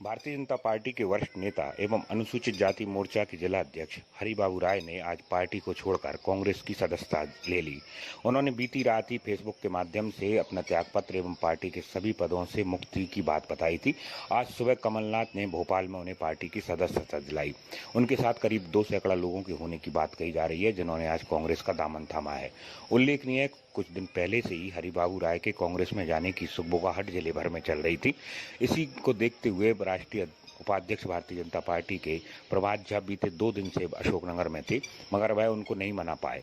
Bharatiya Janata party के वरिष्ठ नेता एवं अनुसूचित जाति मोर्चा के जिला अध्यक्ष हरिबाबू राय ने आज पार्टी को छोड़कर कांग्रेस की सदस्यता ले ली। उन्होंने बीती रात ही फेसबुक के माध्यम से अपना त्यागपत्र एवं पार्टी के सभी पदों से मुक्ति की बात बताई थी। आज सुबह कमलनाथ ने भोपाल में उन्हें पार्टी की सदस्यता दिलाई। उनके साथ करीब 2 सैकड़ा लोगों के होने की बात कही जा रही है, जिन्होंने आज कांग्रेस का दामन थामा है। उल्लेखनीय है, कुछ दिन पहले से ही हरिबाबू राय के कांग्रेस में जाने की सुगबुगाहट जिले भर में चल रही थी। इसी को देखते हुए राष्ट्रीय उपाध्यक्ष भारतीय जनता पार्टी के प्रभात झा बीते 2 दिन से अशोकनगर में थे, मगर वह उनको नहीं मना पाए।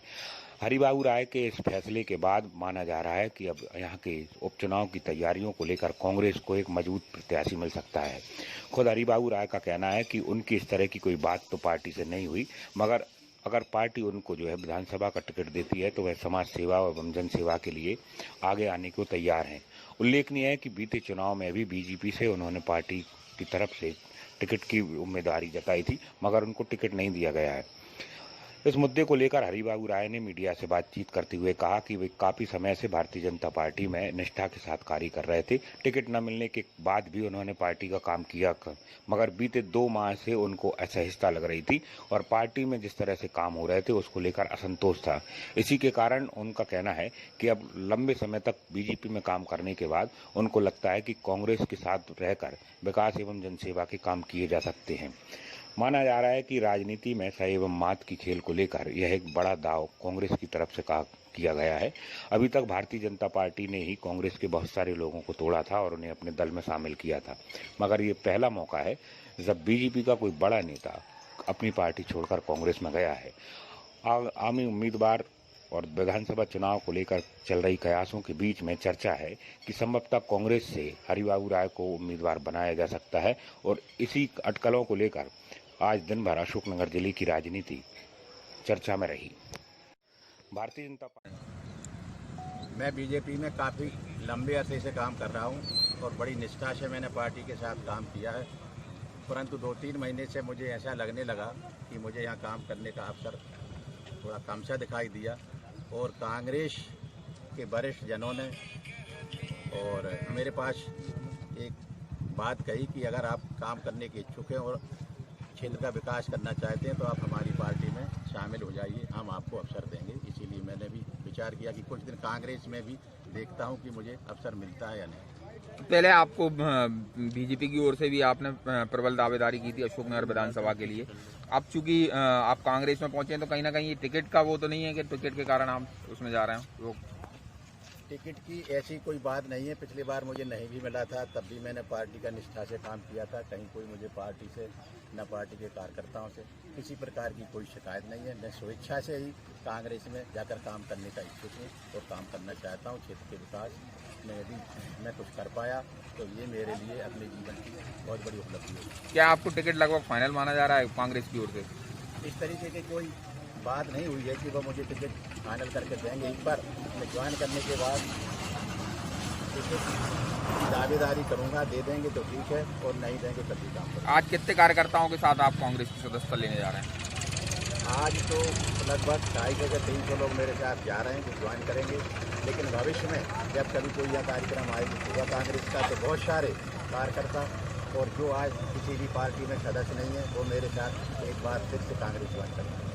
हरिबाबू राय के इस फैसले के बाद माना जा रहा है कि अब यहाँ के उपचुनाव की तैयारियों को लेकर कांग्रेस को एक मजबूत प्रत्याशी मिल सकता है। खुद हरिबाबू राय का कहना है कि उनकी इस तरह की कोई बात तो पार्टी से नहीं हुई, मगर अगर पार्टी उनको जो है विधानसभा का टिकट देती है तो वह समाज सेवा एवं जन सेवा के लिए आगे आने को तैयार हैं। उल्लेखनीय है कि बीते चुनाव में भी बीजेपी से उन्होंने पार्टी की तरफ से टिकट की उम्मीदवारी जताई थी, मगर उनको टिकट नहीं दिया गया है। इस मुद्दे को लेकर हरिबाबू राय ने मीडिया से बातचीत करते हुए कहा कि वे काफी समय से भारतीय जनता पार्टी में निष्ठा के साथ कार्य कर रहे थे। टिकट न मिलने के बाद भी उन्होंने पार्टी का काम किया, मगर बीते 2 माह से उनको असहजता लग रही थी और पार्टी में जिस तरह से काम हो रहे थे उसको लेकर असंतोष था। इसी के कारण उनका कहना है कि अब लंबे समय तक बीजेपी में काम करने के बाद उनको लगता है कि कांग्रेस के साथ रहकर विकास एवं जनसेवा के काम किए जा सकते हैं। माना जा रहा है कि राजनीति में सही एवं मात की खेल को लेकर यह एक बड़ा दाव कांग्रेस की तरफ से किया गया है। अभी तक भारतीय जनता पार्टी ने ही कांग्रेस के बहुत सारे लोगों को तोड़ा था और उन्हें अपने दल में शामिल किया था, मगर ये पहला मौका है जब बीजेपी का कोई बड़ा नेता अपनी पार्टी छोड़कर कांग्रेस में गया है। आगामी उम्मीदवार और विधानसभा चुनाव को लेकर चल रही कयासों के बीच में चर्चा है कि संभवतः कांग्रेस से हरिबाबू राय को उम्मीदवार बनाया जा सकता है और इसी अटकलों को लेकर आज दिन भर अशोकनगर जिले की राजनीति चर्चा में रही। भारतीय जनता पार्टी मैं बीजेपी में काफ़ी लंबे अरसे से काम कर रहा हूं और बड़ी निष्ठा से मैंने पार्टी के साथ काम किया है, परंतु 2-3 महीने से मुझे ऐसा लगने लगा कि मुझे यहां काम करने का अवसर थोड़ा कम सा दिखाई दिया और कांग्रेस के वरिष्ठ जनों ने और मेरे पास एक बात कही कि अगर आप काम करने के इच्छुक हैं और क्षेत्र का विकास करना चाहते हैं तो आप हमारी पार्टी में शामिल हो जाइए, हम आपको अवसर देंगे। इसीलिए मैंने भी विचार किया कि कुछ दिन कांग्रेस में भी देखता हूं कि मुझे अवसर मिलता है या नहीं। पहले आपको बीजेपी की ओर से भी आपने प्रबल दावेदारी की थी अशोकनगर विधानसभा के लिए। अब चूंकि आप कांग्रेस में पहुंचे हैं तो कहीं ना कहीं ये टिकट का वो तो नहीं है कि टिकट के कारण आप उसमें जा रहे हैं? टिकट की ऐसी कोई बात नहीं है। पिछली बार मुझे नहीं भी मिला था, तब भी मैंने पार्टी का निष्ठा से काम किया था। कहीं कोई मुझे पार्टी से न पार्टी के कार्यकर्ताओं से किसी प्रकार की कोई शिकायत नहीं है। मैं स्वेच्छा से ही कांग्रेस में जाकर काम करने का इच्छुक हूँ और काम करना चाहता हूँ। क्षेत्र के विकास में यदि मैं कुछ कर पाया तो ये मेरे लिए अपने जीवन की बहुत बड़ी उपलब्धि है। क्या आपको टिकट लगभग फाइनल माना जा रहा है कांग्रेस की ओर से? इस तरीके की कोई बात नहीं हुई है कि वो मुझे टिकट फाइनल करके देंगे। एक बार मैं ज्वाइन करने के बाद टिकट दावेदारी करूंगा, दे देंगे तो ठीक है और नहीं देंगे तब भी काम करूंगा। आज कितने कार्यकर्ताओं के साथ आप कांग्रेस की सदस्यता लेने जा रहे हैं? आज तो लगभग 250 से 300 लोग मेरे साथ जा रहे हैं जो ज्वाइन करेंगे, लेकिन भविष्य में जब कभी कोई यह कार्यक्रम आएगी युवा कांग्रेस का तो बहुत सारे कार्यकर्ता और जो आज किसी भी पार्टी में सदस्य नहीं है वो मेरे साथ एक बार फिर से कांग्रेस ज्वाइन करेंगे।